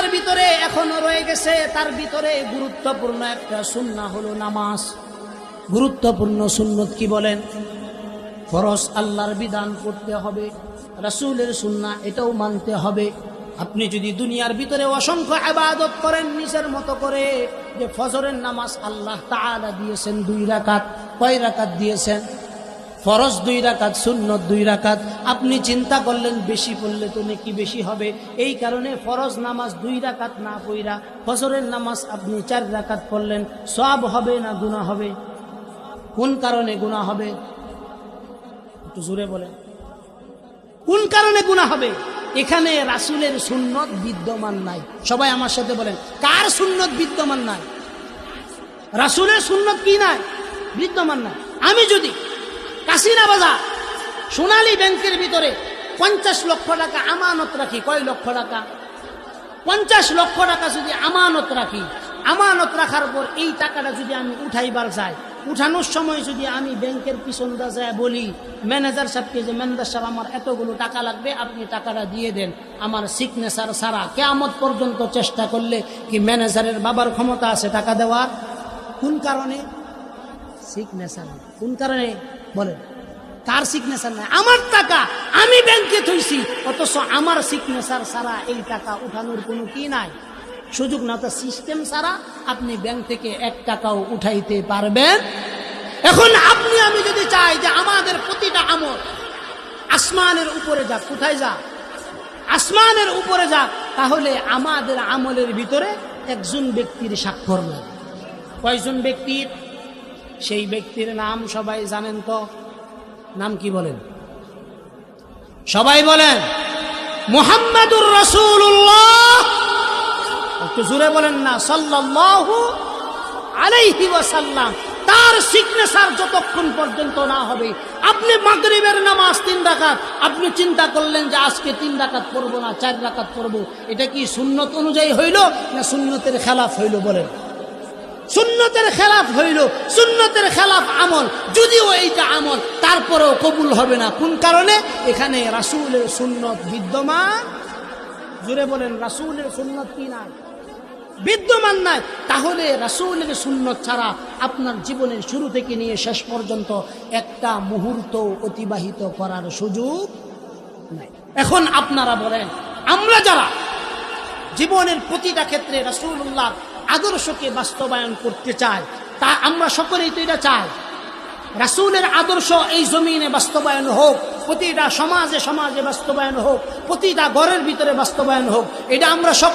দুনিয়ার ভিতরে এখনো রয়ে গেছে, তার ভিতরে গুরুত্বপূর্ণ একটা সুন্নাহ হলো নামাজ। গুরুত্বপূর্ণ সুন্নত কি বলেন? ফরজ আল্লাহর বিধান পড়তে হবে, রাসূলের সুন্নাহ এটাও মানতে হবে। আপনি যদি দুনিয়ার ভিতরে অসংখ্য ইবাদত করেন নিজের মতো করে, যে ফজরের নামাজ আল্লাহ তাআলা দিয়েছেন 2 রাকাত, কয় রাকাত দিয়েছেন? ফরজ 2 রাকাত, সুন্নত 2 রাকাত। আপনি চিন্তা করলেন বেশি পড়লে তো নাকি বেশি হবে, এই কারণে ফরজ নামাজ 2 রাকাত না পড়া ফজরের নামাজ আপনি 4 রাকাত পড়লেন, সওয়াব হবে না গুনাহ হবে? কোন কারণে গুনাহ হবে? একটু জোরে বলেন, কোন কারণে গুনাহ হবে? এখানে রাসূলের সুন্নত বিদ্যমান নাই। সবাই আমার সাথে বলেন, কার সুন্নত বিদ্যমান নাই? রাসূলের সুন্নত কি নাই? বিদ্যমান নাই। আমি যদি কাসিনা বাজার সোনালী ব্যাংকের ভিতরে 50 লক্ষ টাকা আমানত রাখি, কয় লক্ষ টাকা? 50 লক্ষ টাকা যদি আমানত রাখি, আমানত রাখার পর এই টাকাটা যদি আমি উঠাইবার যাই, উঠানোর সময় যদি আমি ব্যাংকের পিছনটা যায় বলি ম্যানেজার সাহেবকে, যে ম্যানেজার সাহেব আমার এতগুলো টাকা লাগবে, আপনি টাকাটা দিয়ে দেন, আমার সিগনেচার ছাড়া কিয়ামত পর্যন্ত চেষ্টা করলে কি ম্যানেজারের বাবার ক্ষমতা আছে টাকা দেওয়ার? কোন কারণে? সিগনেচার। কোন কারণে বলেন? কার সিগনেচার নাই? আমার টাকা আমি ব্যাংকে থইছি, অথচ আমার সিগনেচার ছাড়া এই টাকা উঠানোর কোনো কি নাই, সুযোগ না। তো সিস্টেম ছাড়া আপনি ব্যাংক থেকে 1 টাকাও উঠাইতে পারবেন। এখন আপনি আমি যদি চাই যে আমাদের প্রতিটা আমল আসমানের উপরে যাক, কোথায় যাক? আসমানের উপরে যাক, তাহলে আমাদের আমলের ভিতরে একজন ব্যক্তির স্বাক্ষর লাগে। কয়জন ব্যক্তির? সেই ব্যক্তির নাম সবাই জানেন তো? নাম কি বলেন? সবাই বলেন, মুহাম্মাদুর রাসূলুল্লাহ। একটু জোরে বলেন না, সাল্লাল্লাহু আলাইহি ওয়াসাল্লাম। তার সিগনেচার যতক্ষণ পর্যন্ত না হবে, আপনি মাগরিবের নামাজ 3 রাকাত, আপনি চিন্তা করলেন যে আজকে 3 রাকাত পড়বো না 4 রাকাত পড়বো, এটা কি সুন্নত অনুযায়ী হইল না সুন্নতের খেলাফ হইল? বলেন, সুন্নতের খেলাফ হইল। সুন্নতের খেলাফ আমল, যদিও এইটা আমল, তারপরেও কবুল হবে না। কোন কারণে? এখানে রাসূলের সুন্নত বিদ্যমান। জোরে বলেন, রাসূলের সুন্নত কি নাই? বিদ্যমান নাই। তাহলে রাসূলের সুন্নত ছাড়া আপনার জীবনের শুরু থেকে নিয়ে শেষ পর্যন্ত একটা মুহূর্ত অতিবাহিত করার সুযোগ নাই। এখন আপনারা বলেন, আমরা যারা জীবনের প্রতিটা ক্ষেত্রে রাসূলুল্লাহ আদর্শকে বাস্তবায়ন করতে চাই, তা আমরা সকলেই তো এটা চাই, রাসূলের আদর্শ এই জমিনে বাস্তবায়ন হোক, প্রতিটা সমাজে সমাজে বাস্তবায়ন হোক, প্রতিটা ঘরের ভিতরে বাস্তবায়ন হোক, এটা আমরা সকলে